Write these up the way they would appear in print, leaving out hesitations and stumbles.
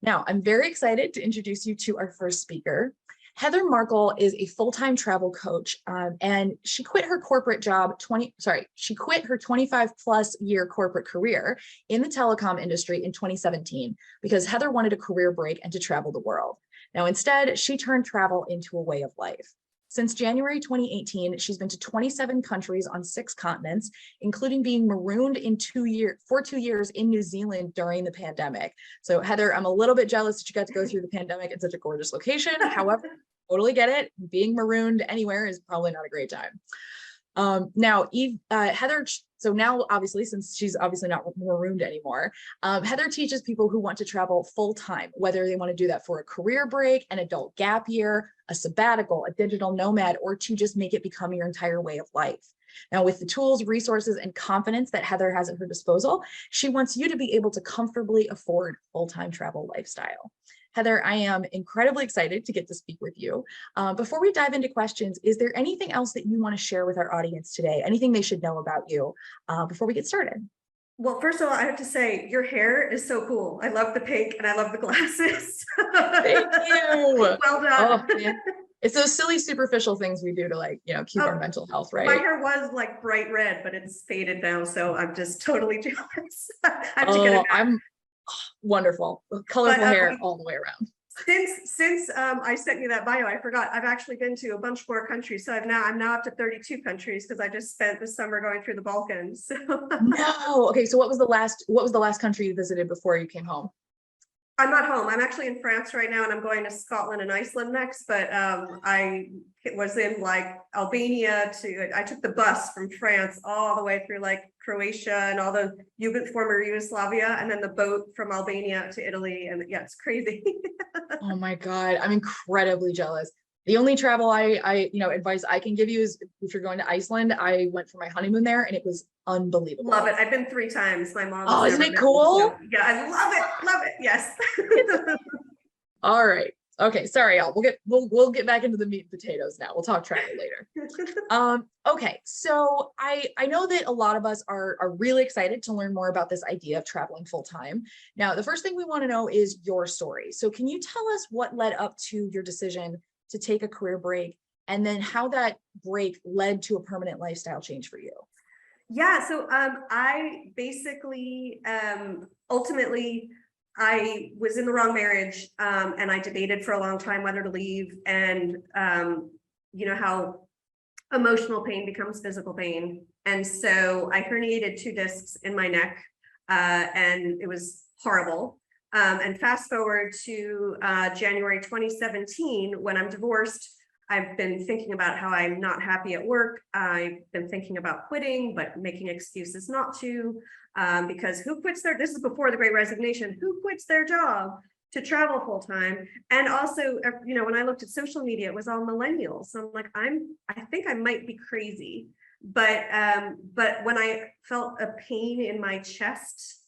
Now, I'm very excited to introduce you to our first speaker. Heather Markle is a full-time travel coach, and she quit her corporate job she quit her 25 plus year corporate career in the telecom industry in 2017 because Heather wanted a career break and to travel the world. Now, instead, she turned travel into a way of life. Since January 2018, she's been to 27 countries on 6 continents, including being marooned for 2 years in New Zealand during the pandemic. So Heather, I'm a little bit jealous that you got to go through the pandemic in such a gorgeous location. However, totally get it. Being marooned anywhere is probably not a great time. Heather, so now obviously, since she's obviously not marooned anymore, Heather teaches people who want to travel full time, whether they want to do that for a career break, an adult gap year, a sabbatical, a digital nomad, or to just make it become your entire way of life. Now, with the tools, resources, and confidence that Heather has at her disposal, she wants you to be able to comfortably afford full-time travel lifestyle. Heather, I am incredibly excited to get to speak with you. Before we dive into questions, is there anything else that you want to share with our audience today? Anything they should know about you before we get started? Well, first of all, I have to say your hair is so cool. I love the pink and I love the glasses. Thank you. Well done. Oh, man. It's those silly superficial things we do to keep our mental health right. My hair was like bright red, but it's faded now, so I'm just totally jealous. I have to get it back. I'm wonderful, colorful hair all the way around. Since I sent you that bio, I forgot I've actually been to a bunch more countries. So I'm now up to 32 countries because I just spent the summer going through the Balkans. No, okay. So what was the last country you visited before you came home? I'm not home. I'm actually in France right now, and I'm going to Scotland and Iceland next. But I was in like Albania I took the bus from France all the way through like Croatia and all the former Yugoslavia, and then the boat from Albania to Italy. And yeah, it's crazy. Oh my God, I'm incredibly jealous. The only travel advice I can give you is if you're going to Iceland. I went for my honeymoon there and it was unbelievable. Love it. I've been 3 times. My mom. Oh, isn't it cool? So, yeah, I love it. Love it. Yes. All right. Okay. Sorry, y'all. We'll get back into the meat and potatoes now. We'll talk travel later. Okay. So I know that a lot of us are really excited to learn more about this idea of traveling full time. Now, the first thing we want to know is your story. So can you tell us what led up to your decision to take a career break, and then how that break led to a permanent lifestyle change for you? Yeah, so I basically ultimately I was in the wrong marriage, and I debated for a long time whether to leave, and you know how emotional pain becomes physical pain, and so I herniated 2 discs in my neck, and it was horrible. And fast forward to January 2017, when I'm divorced, I've been thinking about how I'm not happy at work. I've been thinking about quitting, but making excuses not to, because this is before the Great Resignation, who quits their job to travel full time? And also, when I looked at social media, it was all millennials. So I'm like, I think I might be crazy. But when I felt a pain in my chest,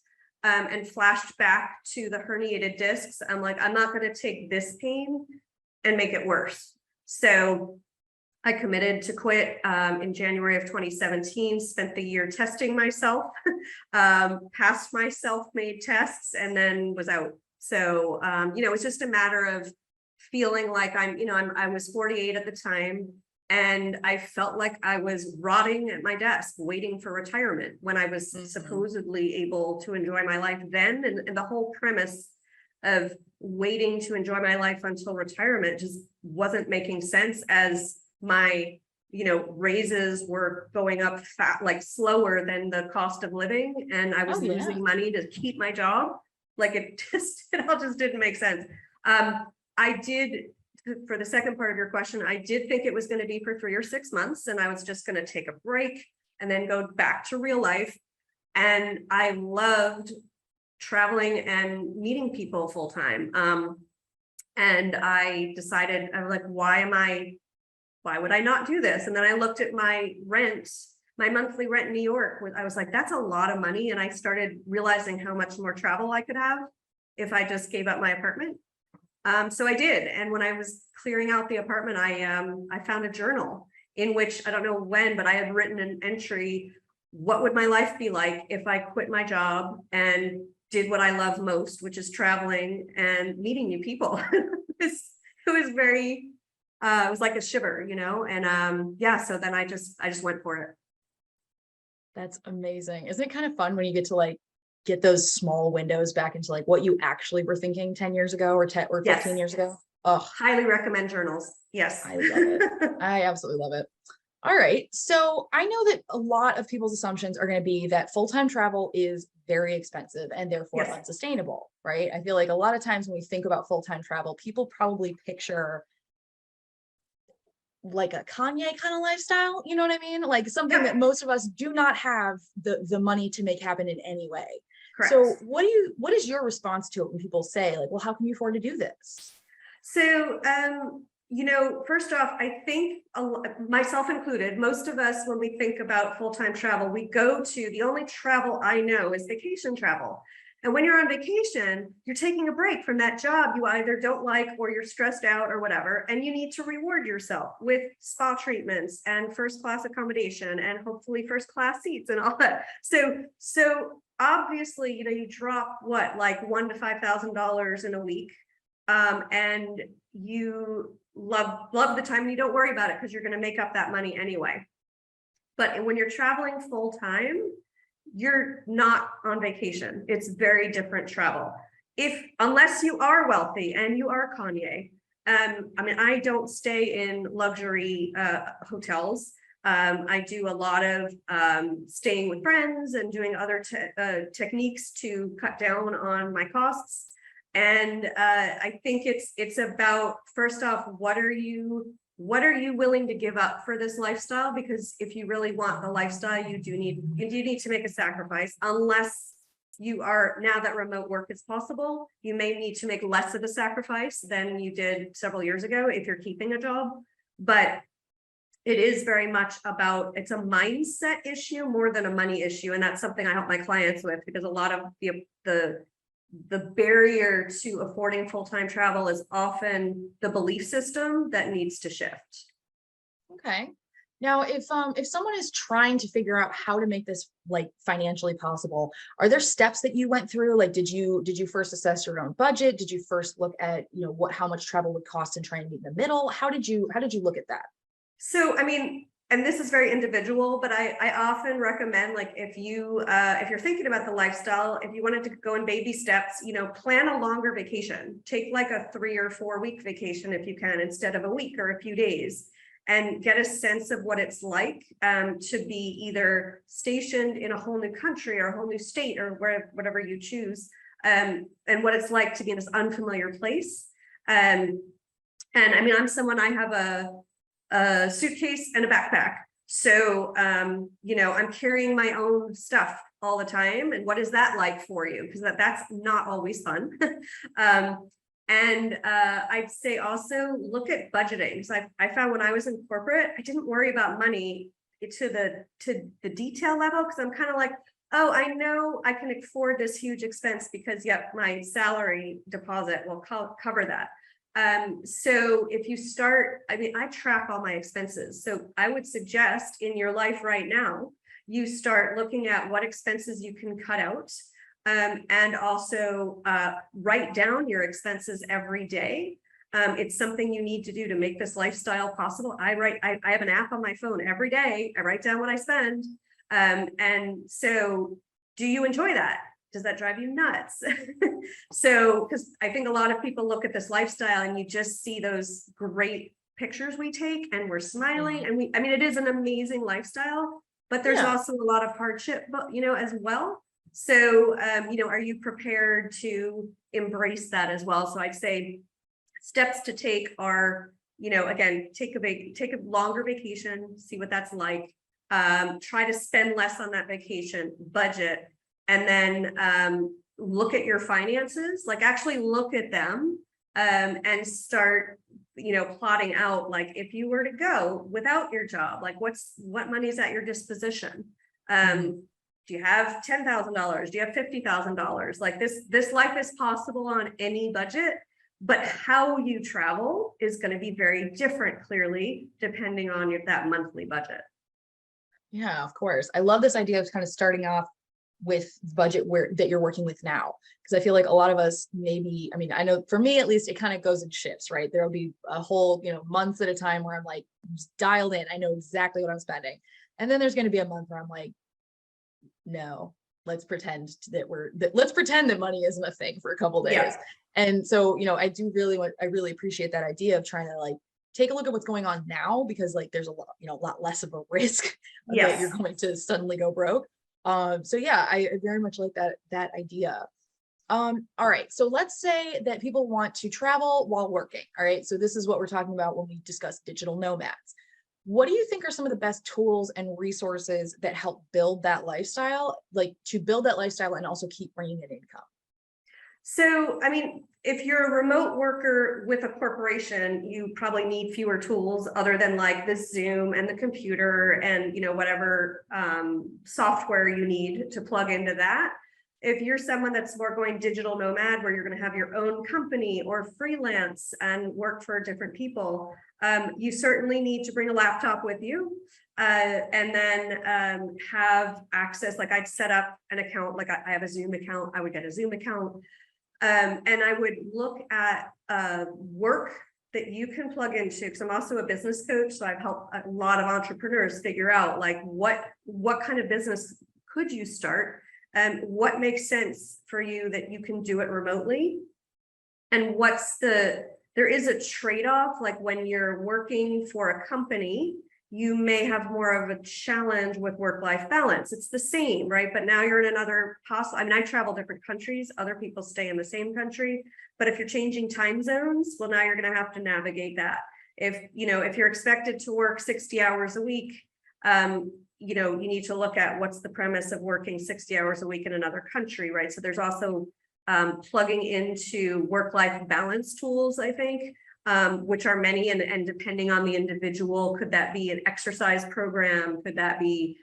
and flashed back to the herniated discs, I'm like, I'm not going to take this pain and make it worse. So I committed to quit in January of 2017, spent the year testing myself, passed my self-made tests, and then was out. So, it's just a matter of feeling like I was 48 at the time. And I felt like I was rotting at my desk, waiting for retirement when I was supposedly able to enjoy my life then. And the whole premise of waiting to enjoy my life until retirement just wasn't making sense, as my, raises were going up slower than the cost of living. And I was losing money to keep my job. Like it all just didn't make sense. For the second part of your question, I did think it was going to be for 3 or 6 months, and I was just going to take a break and then go back to real life. And I loved traveling and meeting people full time. And I decided, I was like, why would I not do this? And then I looked at my monthly rent in New York. I was like, that's a lot of money. And I started realizing how much more travel I could have if I just gave up my apartment. So I did. And when I was clearing out the apartment, I found a journal in which, I don't know when, but I had written an entry. What would my life be like if I quit my job and did what I love most, which is traveling and meeting new people. It was very, it was like a shiver, you know, and yeah, so then I just went for it. That's amazing. Isn't it kind of fun when you get to like get those small windows back into like what you actually were thinking 10 years ago or 10 or 15 Yes, years ago? Oh, highly recommend journals. Yes. I love it. I absolutely love it. All right. So I know that a lot of people's assumptions are going to be that full-time travel is very expensive and therefore Yes. unsustainable, right? I feel like a lot of times when we think about full-time travel, people probably picture like a Kanye kind of lifestyle, you know what I mean? Like something that Yep. most of us do not have the money to make happen in any way. Correct. So what is your response to it when people say like, well, how can you afford to do this? So, you know, first off, I think myself included, most of us, when we think about full-time travel, we go to the only travel I know is vacation travel. And when you're on vacation, you're taking a break from that job you either don't like or you're stressed out or whatever, and you need to reward yourself with spa treatments and first class accommodation and hopefully first class seats and all that. So obviously, you know, you drop what, like $1,000 to $5,000 in a week, and you love the time and you don't worry about it because you're going to make up that money anyway. But when you're traveling full time, you're not on vacation. It's very different travel. Unless you are wealthy and you are Kanye. I mean, I don't stay in luxury hotels. I do a lot of staying with friends and doing other techniques to cut down on my costs. And I think it's about, first off, what are you willing to give up for this lifestyle? Because if you really want the lifestyle, you do need to make a sacrifice. Unless you are, now that remote work is possible, you may need to make less of a sacrifice than you did several years ago if you're keeping a job. But it is very much about, it's a mindset issue more than a money issue. And that's something I help my clients with, because a lot of the barrier to affording full-time travel is often the belief system that needs to shift. Okay. Now, if someone is trying to figure out how to make this like financially possible, are there steps that you went through? Like, did you first assess your own budget? Did you first look at, you know, how much travel would cost and try and meet in the middle? How did you look at that? So, I mean, and this is very individual, but I often recommend, like, if you're thinking about the lifestyle, if you wanted to go in baby steps, you know, plan a longer vacation. Take like a 3 or 4 week vacation if you can, instead of a week or a few days, and get a sense of what it's like to be either stationed in a whole new country or a whole new state or whatever you choose, and what it's like to be in this unfamiliar place. And I mean, I have a suitcase and a backpack. So, you know, I'm carrying my own stuff all the time. And what is that like for you? Because that's not always fun. And I'd say also look at budgeting. So I found when I was in corporate, I didn't worry about money to the detail level, because I'm kind of like, oh, I know I can afford this huge expense because, yep, my salary deposit will cover that. So if you start, I mean, I track all my expenses. So I would suggest in your life right now, you start looking at what expenses you can cut out, and also write down your expenses every day. It's something you need to do to make this lifestyle possible. I have an app on my phone every day. I write down what I spend. And so do you enjoy that? Does that drive you nuts? So, because I think a lot of people look at this lifestyle and you just see those great pictures we take and we're smiling, and I mean, it is an amazing lifestyle, but there's also a lot of hardship, but you know, as well. So, you know, are you prepared to embrace that as well? So I'd say steps to take are, you know, again, take a longer vacation, see what that's like. Try to spend less on that vacation, budget. And then look at your finances, like actually look at them, and start, you know, plotting out, like if you were to go without your job, like what money is at your disposition? Do you have $10,000? Do you have $50,000? Like this life is possible on any budget, but how you travel is going to be very different, clearly, depending on that monthly budget. Yeah, of course. I love this idea of kind of starting off with budget that you're working with now? Because I feel like a lot of us maybe, I mean, I know for me at least, it kind of goes in shifts, right? There'll be a whole, months at a time where I'm like dialed in. I know exactly what I'm spending. And then there's going to be a month where I'm like, no, let's pretend let's pretend that money isn't a thing for a couple days. Yeah. And so, I really appreciate that idea of trying to like take a look at what's going on now, because like there's a lot less of a risk that you're going to suddenly go broke. So yeah, I very much like that idea. All right, so let's say that people want to travel while working. All right, so this is what we're talking about when we discuss digital nomads. What do you think are some of the best tools and resources that help build that lifestyle, like to build that lifestyle and also keep bringing in income? So, I mean, if you're a remote worker with a corporation, you probably need fewer tools other than like the Zoom and the computer and, whatever software you need to plug into that. If you're someone that's more going digital nomad, where you're going to have your own company or freelance and work for different people, you certainly need to bring a laptop with you. And then have access, like I'd set up an account, like I have a Zoom account, I would get a Zoom account. And I would look at work that you can plug into, because I'm also a business coach. So I've helped a lot of entrepreneurs figure out like what kind of business could you start, and what makes sense for you that you can do it remotely. And there is a trade-off, like when you're working for a company, you may have more of a challenge with work-life balance. It's the same, right? But now you're in another I mean, I travel different countries, other people stay in the same country, but if you're changing time zones, well, now you're going to have to navigate that. If you're expected to work 60 hours a week, you need to look at what's the premise of working 60 hours a week in another country, right? So there's also plugging into work-life balance tools, I think, which are many, and depending on the individual, could that be an exercise program? Could that be,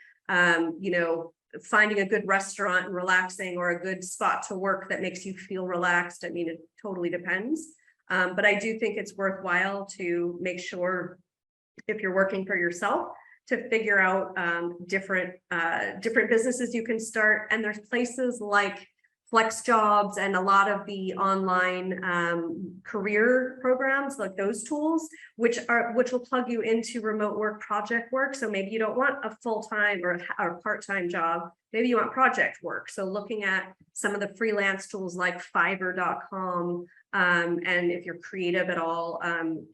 finding a good restaurant and relaxing, or a good spot to work that makes you feel relaxed? I mean, it totally depends. But I do think it's worthwhile to make sure, if you're working for yourself, to figure out different businesses you can start. And there's places like Flex Jobs and a lot of the online career programs, like those tools, which will plug you into remote work, project work. So maybe you don't want a full-time or part-time job. Maybe you want project work. So looking at some of the freelance tools like Fiverr.com, and if you're creative at all,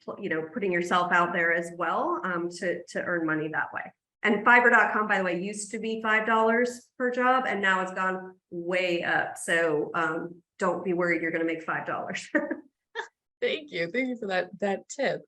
putting yourself out there as well, to earn money that way. And Fiverr.com, by the way, used to be $5 per job, and now it's gone way up. So don't be worried you're going to make $5. Thank you for that tip.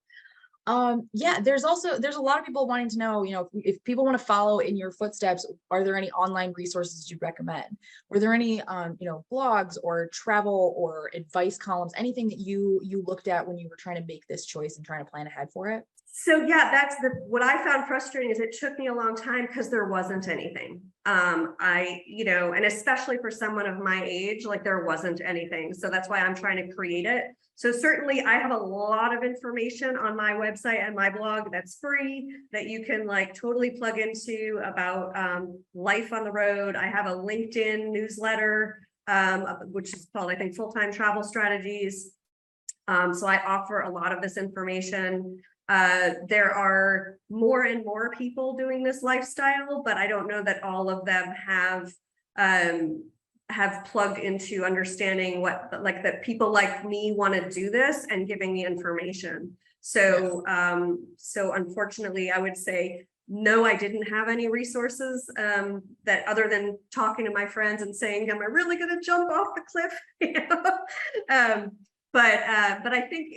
Yeah, there's a lot of people wanting to know, if people want to follow in your footsteps, are there any online resources you recommend? Were there any blogs or travel or advice columns, anything that you looked at when you were trying to make this choice and trying to plan ahead for it? So yeah, that's what I found frustrating, is it took me a long time because there wasn't anything. And especially for someone of my age, like there wasn't anything. So that's why I'm trying to create it. So certainly I have a lot of information on my website and my blog that's free, that you can like totally plug into about life on the road. I have a LinkedIn newsletter, which is called, I think, Full-Time Travel Strategies. So I offer a lot of this information. There are more and more people doing this lifestyle, but I don't know that all of them have plugged into understanding that people like me want to do this and giving the information. So, so unfortunately, I would say, no, I didn't have any resources that, other than talking to my friends and saying, am I really going to jump off the cliff? But I think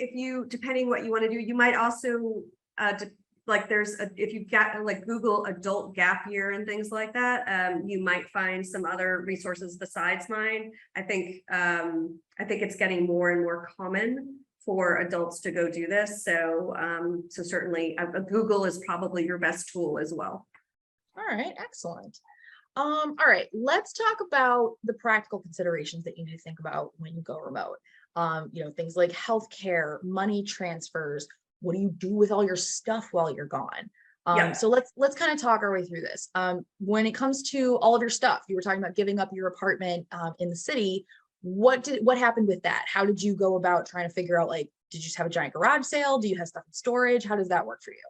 depending what you want to do, you might also, if you got like Google adult gap year and things like that, you might find some other resources besides mine. I think it's getting more and more common for adults to go do this. So certainly Google is probably your best tool as well. All right, excellent. All right, let's talk about the practical considerations that you need to think about when you go remote. Things like healthcare, money transfers. What do you do with all your stuff while you're gone? Yeah. So let's kind of talk our way through this. When it comes to all of your stuff, you were talking about giving up your apartment in the city. What happened with that? How did you go about trying to figure out, like, did you just have a giant garage sale? Do you have stuff in storage? How does that work for you?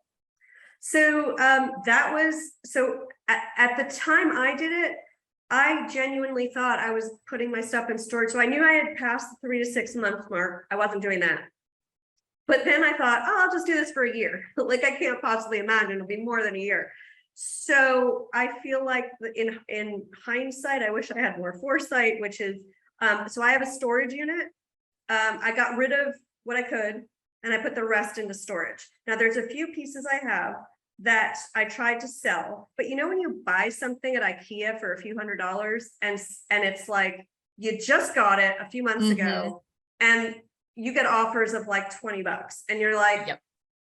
So that was, so at the time I did it, I genuinely thought I was putting my stuff in storage. So I knew I had passed the 3 to 6 month mark. I wasn't doing that. But then I thought, oh, I'll just do this for a year. Like, I can't possibly imagine it'll be more than a year. So I feel like in hindsight, I wish I had more foresight, which is, so I have a storage unit. I got rid of what I could, and I put the rest into storage. Now there's a few pieces I have that I tried to sell, but you know, when you buy something at IKEA for a few $100s and it's like, you just got it a few months ago, and you get offers of like $20, and you're like, Yep.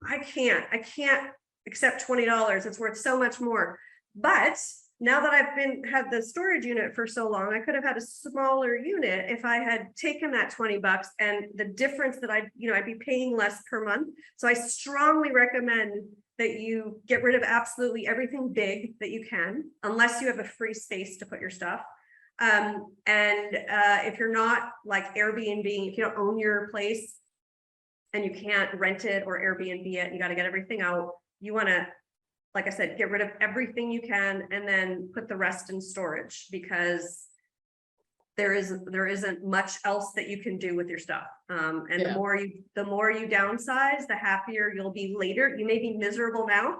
I can't accept $20. It's worth so much more. But now that I've had the storage unit for so long, I could have had a smaller unit if I had taken that $20, and the difference that I'd be paying less per month. So I strongly recommend that you get rid of absolutely everything big that you can, unless you have a free space to put your stuff. If you're not like Airbnb, if you don't own your place and you can't rent it or Airbnb it, you got to get everything out. You want to, like I said, get rid of everything you can and then put the rest in storage, because there isn't much else that you can do with your stuff. The more you downsize, the happier you'll be later. You may be miserable now,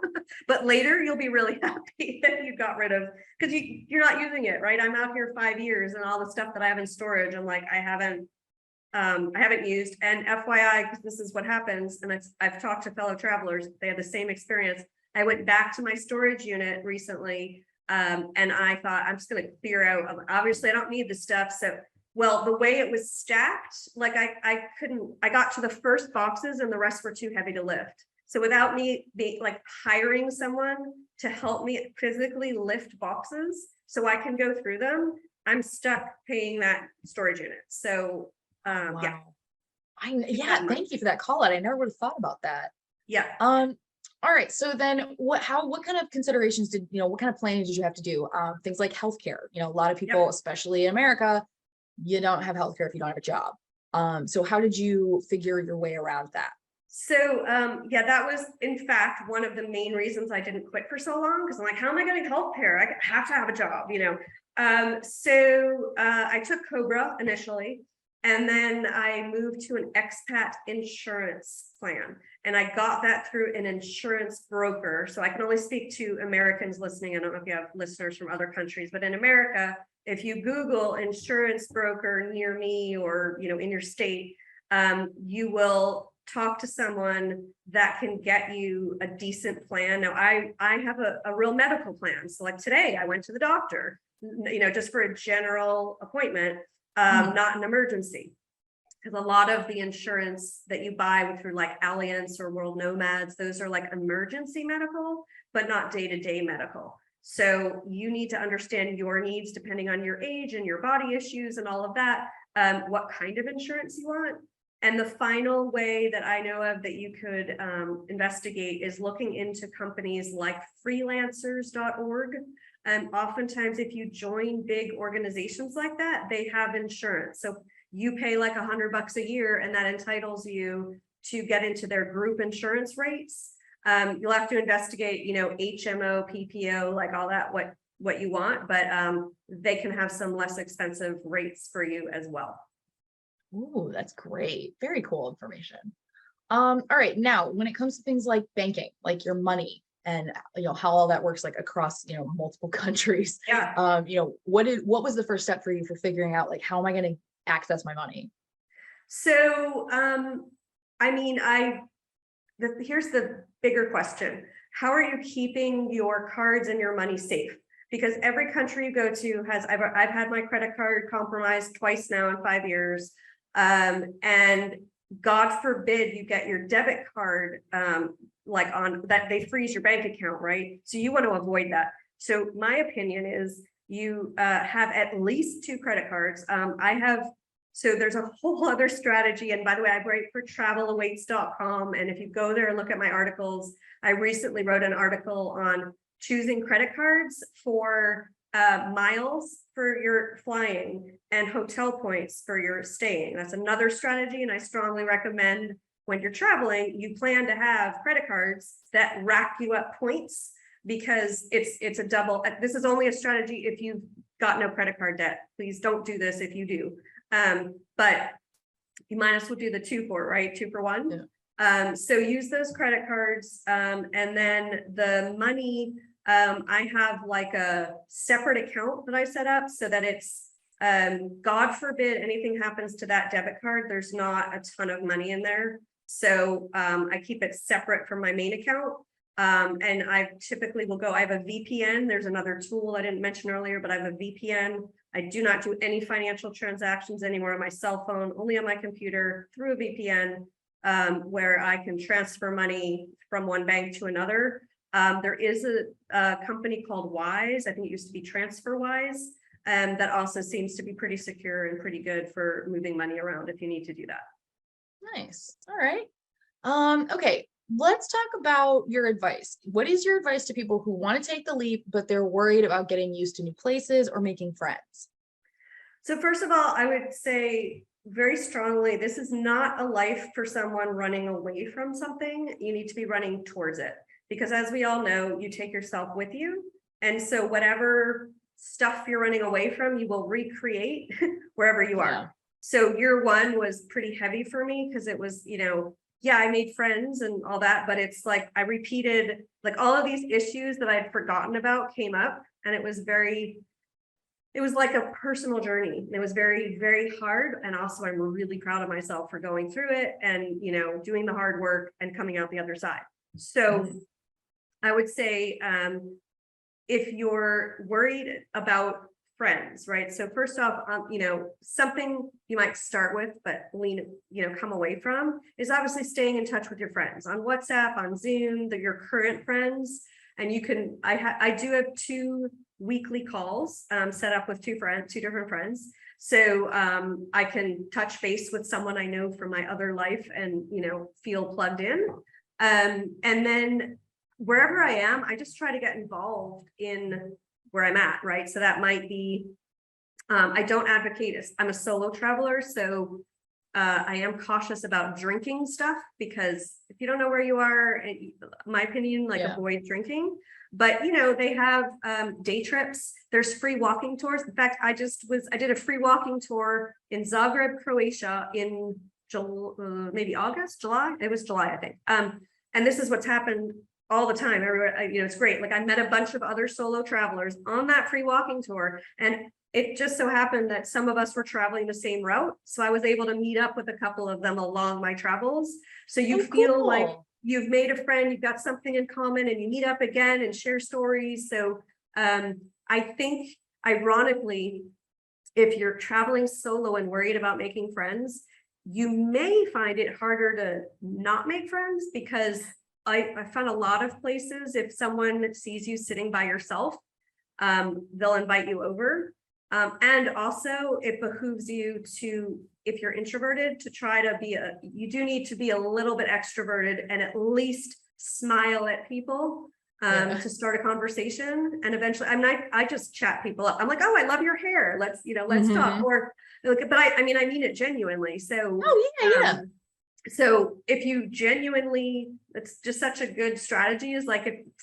but later you'll be really happy that you got rid of, because you're not using it, right? I'm out here 5 years, and all the stuff that I have in storage, I'm like, I haven't used. And FYI, because this is what happens, and I've talked to fellow travelers, they had the same experience. I went back to my storage unit recently, and I thought, I'm just going to clear out. Obviously, I don't need the stuff. So, well, the way it was stacked, like I got to the first boxes and the rest were too heavy to lift. So without me hiring someone to help me physically lift boxes so I can go through them, I'm stuck paying that storage unit. So, Wow. yeah. Thank you for that call out. I never would have thought about that. Yeah. All right. So then what kind of considerations what kind of planning did you have to do? Things like healthcare. A lot of people, especially in America, you don't have healthcare if you don't have a job. So how did you figure your way around that? So, that was in fact one of the main reasons I didn't quit for so long, because I'm like, how am I getting healthcare? I have to have a job, I took Cobra initially, and then I moved to an expat insurance plan. And I got that through an insurance broker. So I can only speak to Americans listening. I don't know if you have listeners from other countries, but in America, if you Google insurance broker near me or, in your state, you will talk to someone that can get you a decent plan. Now, I have a real medical plan. So like today, I went to the doctor, just for a general appointment, not an emergency. Because a lot of the insurance that you buy through like Allianz or World Nomads, those are like emergency medical, but not day-to-day medical. So you need to understand your needs depending on your age and your body issues and all of that, what kind of insurance you want. And the final way that I know of that you could investigate is looking into companies like freelancers.org. And oftentimes if you join big organizations like that, they have insurance. So you pay like $100 a year, and that entitles you to get into their group insurance rates. You'll have to investigate, HMO, PPO, like all that, what you want, but they can have some less expensive rates for you as well. Ooh, that's great. Very cool information. All right. Now, when it comes to things like banking, like your money and, how all that works, like across, multiple countries. Yeah. What was the first step for you for figuring out, like, how am I going to access my money? So, here's the bigger question. How are you keeping your cards and your money safe? Because every country you go to I've had my credit card compromised twice now in 5 years. And God forbid you get your debit card, on that, they freeze your bank account, right? So you want to avoid that. So my opinion is you have at least 2 credit cards. I have So there's a whole other strategy. And by the way, I write for travelawaits.com. And if you go there and look at my articles, I recently wrote an article on choosing credit cards for miles for your flying and hotel points for your staying. That's another strategy. And I strongly recommend when you're traveling, you plan to have credit cards that rack you up points, because it's a double. This is only a strategy if you've got no credit card debt. Please don't do this if you do. But you might as well do the 2 for, right? 2 for 1. Yeah. So use those credit cards. And then the money, I have like a separate account that I set up so that it's, God forbid anything happens to that debit card, there's not a ton of money in there. So I keep it separate from my main account. And I typically will go, I have a VPN. There's another tool I didn't mention earlier, but I have a VPN. I do not do any financial transactions anymore on my cell phone, only on my computer through a VPN, where I can transfer money from one bank to another. There is a company called Wise. I think it used to be TransferWise. That also seems to be pretty secure and pretty good for moving money around if you need to do that. Nice. All right. Okay. Let's talk about your advice. What is your advice to people who want to take the leap, but they're worried about getting used to new places or making friends? So first of all, I would say very strongly, this is not a life for someone running away from something. You need to be running towards it, because as we all know, you take yourself with you. And so whatever stuff you're running away from, you will recreate wherever you are. Yeah. So year 1 was pretty heavy for me because it was, yeah, I made friends and all that, but it's like I repeated, like all of these issues that I'd forgotten about came up, and it was like a personal journey. It was very, very hard. And also I'm really proud of myself for going through it and, doing the hard work and coming out the other side. So I would say, if you're worried about friends, right? So first off, something you might start with, but come away from is obviously staying in touch with your friends on WhatsApp, on Zoom, your current friends. And you can, I do have 2 weekly calls set up with 2 different friends. So I can touch base with someone I know from my other life and, feel plugged in. And then wherever I am, I just try to get involved in where I'm at, right? So that might be, I don't advocate, I'm a solo traveler, so I am cautious about drinking stuff, because if you don't know where you are, in my opinion, avoid drinking. But they have day trips. There's free walking tours. In fact, I did a free walking tour in Zagreb, Croatia in maybe August, July. It was July, I think. And this is what's happened all the time. Everywhere, it's great. Like I met a bunch of other solo travelers on that free walking tour, and it just so happened that some of us were traveling the same route. So I was able to meet up with a couple of them along my travels. So you feel like you've made a friend, you've got something in common, and you meet up again and share stories. So I think, ironically, if you're traveling solo and worried about making friends, you may find it harder to not make friends, because I found a lot of places, if someone sees you sitting by yourself, they'll invite you over. And also it behooves you to, if you're introverted, to try to you do need to be a little bit extroverted and at least smile at people to start a conversation. And eventually, I just chat people up. I'm like, oh, I love your hair. Let's talk. Or, but I mean it genuinely. So, yeah. So if you genuinely, it's just such a good strategy, is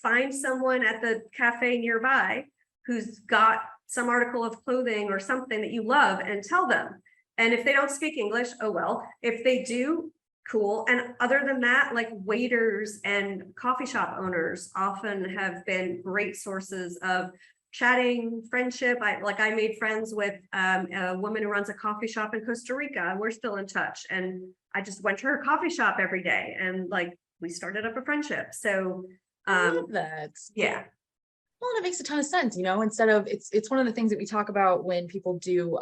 find someone at the cafe nearby who's got some article of clothing or something that you love, and tell them. And if they don't speak English, oh well. If they do, cool. And other than that, waiters and coffee shop owners often have been great sources of chatting, friendship. I made friends with a woman who runs a coffee shop in Costa Rica, and we're still in touch. And I just went to her coffee shop every day, and we started up a friendship. So I love that. Yeah. Well, and it makes a ton of sense, instead of, it's one of the things that we talk about when people do,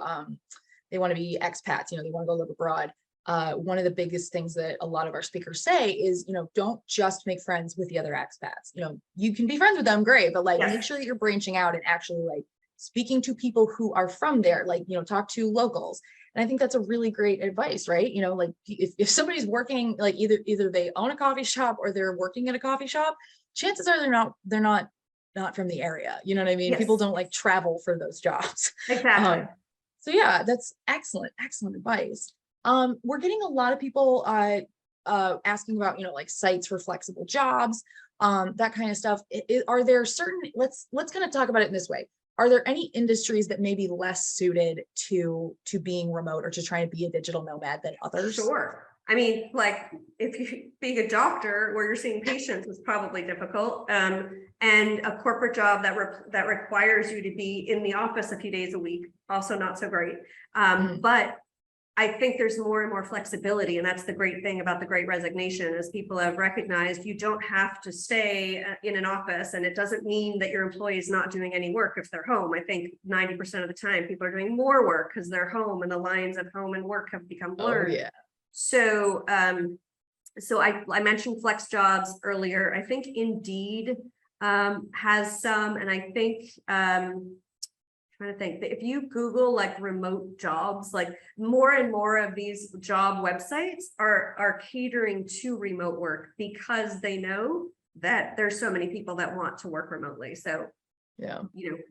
they want to be expats, they want to go live abroad. One of the biggest things that a lot of our speakers say is, don't just make friends with the other expats. You can be friends with them, great, but make sure that you're branching out and actually speaking to people who are from there, like, talk to locals. And I think that's a really great advice, right? Like if somebody's working, like either they own a coffee shop or they're working at a coffee shop, chances are they're not from the area. You know what I mean? Yes. People don't like travel for those jobs. Exactly. So yeah, that's excellent advice. We're getting a lot of people asking about, like sites for flexible jobs, that kind of stuff. Are there certain, let's kind of talk about it in this way. Are there any industries that may be less suited to being remote or to trying to be a digital nomad than others? Sure. I mean, like if you being a doctor where you're seeing patients is probably difficult, and a corporate job that requires you to be in the office a few days a week, also not so great. But I think there's more and more flexibility, and that's the great thing about the Great Resignation, is people have recognized you don't have to stay in an office, and it doesn't mean that your employee is not doing any work if they're home. I think 90% of the time people are doing more work because they're home, and the lines of home and work have become blurred. Oh, yeah. So, so I mentioned flex jobs earlier. I think Indeed has some, and I think trying to think, if you Google like remote jobs, like more and more of these job websites are catering to remote work because they know that there's so many people that want to work remotely. So yeah,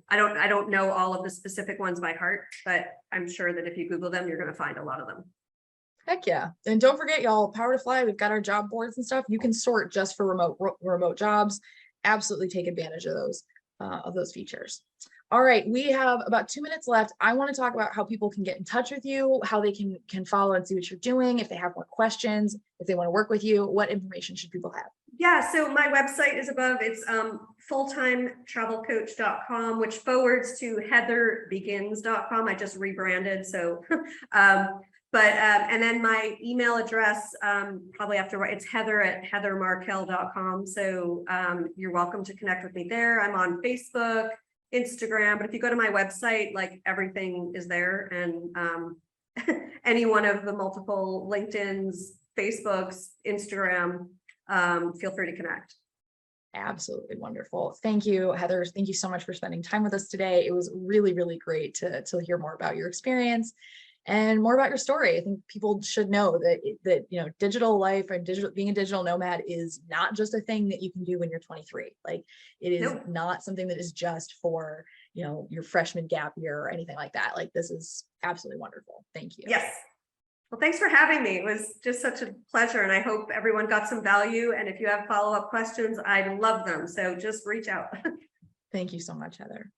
I don't know all of the specific ones by heart, but I'm sure that if you Google them, you're going to find a lot of them. Heck yeah. And don't forget, y'all, Power to Fly, we've got our job boards and stuff. You can sort just for remote jobs. Absolutely take advantage of those features. All right, we have about 2 minutes left. I want to talk about how people can get in touch with you, how they can follow and see what you're doing, if they have more questions, if they want to work with you. What information should people have? Yeah, so my website is above. It's fulltimetravelcoach.com, which forwards to heatherbegins.com. I just rebranded, so and then my email address, probably after, it's heather@heathermarkel.com. So you're welcome to connect with me there. I'm on Facebook, Instagram, but if you go to my website, like everything is there, and any one of the multiple LinkedIn's, Facebook's, Instagram, feel free to connect. Absolutely wonderful. Thank you, Heather. Thank you so much for spending time with us today. It was really, really great to hear more about your experience and more about your story. I think people should know that digital life and being a digital nomad is not just a thing that you can do when you're 23. Like it is not something that is just for your freshman gap year or anything like that. Like this is absolutely wonderful. Thank you. Yes. Well, thanks for having me. It was just such a pleasure, and I hope everyone got some value. And if you have follow-up questions, I'd love them. So just reach out. Thank you so much, Heather.